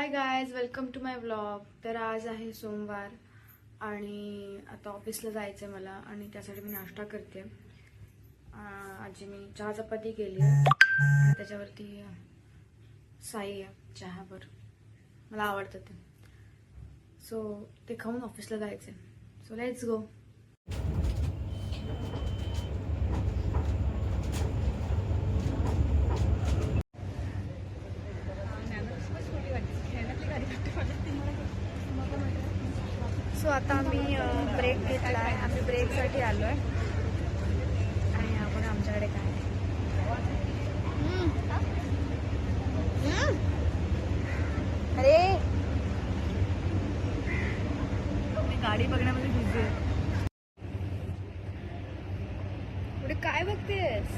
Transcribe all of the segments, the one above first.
High guys, welcome to my vlog. तर आज आहे सोमवार आणि आता ऑफिसला जायचं आहे मला आणि त्यासाठी मी नाश्ता करते. आजी मी चहा चपाती केली आहे, त्याच्यावरती साई आहे चहावर, मला आवडतं ते. सो ते खाऊन ऑफिसला जायचं आहे. So let's go. सो आता आम्ही ब्रेक घेतला आहे. आम्ही ब्रेकसाठी आलो आहे आणि आपण आमच्याकडे काय अरे मी गाडी बघण्यामध्ये बिझी आहे. पुढे काय बघतेस?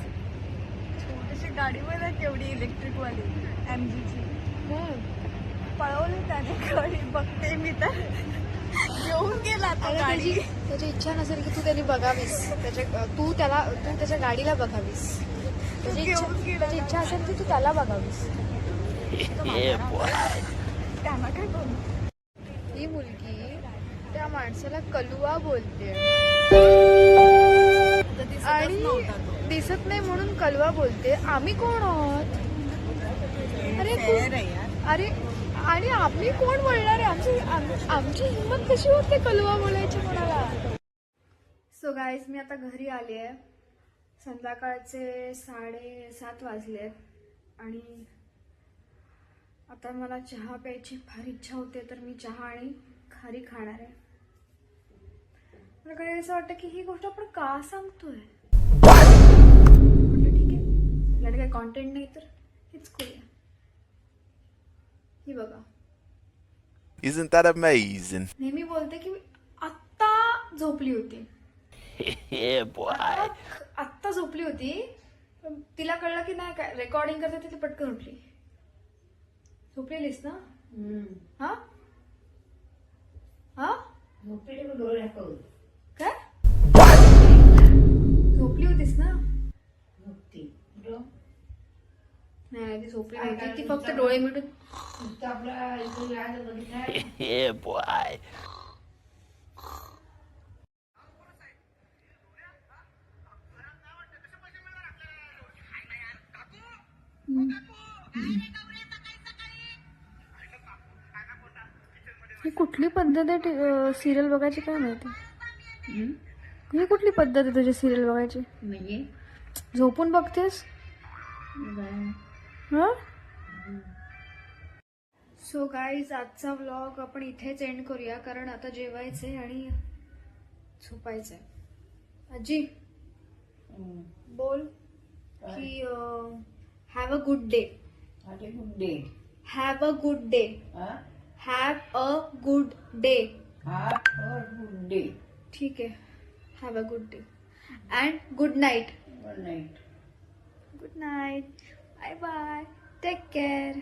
छोटीशी गाडी बघा केवढी इलेक्ट्रिकवाली MGची. पळवली त्याने गाडी, बघते मी तर घेऊन गेला तो गाडी. त्याची इच्छा नसेल की तू त्यांनी बघावीस, तू त्याच्या गाडीला बघावीस. त्याची इच्छा असेल की तू त्याला बघावीस. त्यांना काय करू? ही मुलगी त्या माणसाला कलुआ बोलते आणि दिसत नाही म्हणून कलवा बोलते. आम्ही कोण आहोत? अरे आणि आम्ही कोण बोलणार आहे? आमची हिंमत कशी होते कलवा बोलायची कोणाला? सो गाईज, मी आता घरी आली आहे. संध्याकाळचे 7:30 वाजले आणि आता मला चहा प्यायची फार इच्छा होते, तर मी चहा आणि खारी खाणार आहे. मला कधी असं वाटतं की ही गोष्ट आपण का सांगतोय. म्हटलं ठीक आहे, आपल्याला काही कॉन्टेंट नाही तर हेच करूया. ही बघा, Isn't that amazing? नेहमी बोलते की मी आत्ता झोपली होती. Yeah, boy. आत्ता झोपली होती. पण तिला कळलं की नाही काय रेकॉर्डिंग करते, ती पटकन उठली. झोपलेलीस ना? हा हा काय झोपली होतीस ना? नाही, ती झोपली नाही. ती फक्त डोळे मिटून Yeah, boy. ही कुठली पद्धत आहे सिरियल बघायची काय माहिती? ही कुठली पद्धत आहे तुझी सिरियल बघायची? म्हणजे झोपून बघतेस? हा. सो गाईज, आजचा व्लॉग आपण इथेच एंड करूया, कारण आता जेवायचंय आणि झोपायचंय. आजी बोल की have a good day. Good day. Have a good day. Have a good day. Good day. ठीक आहे, have a good day and good night. Good night. Good night. Bye bye. Take care.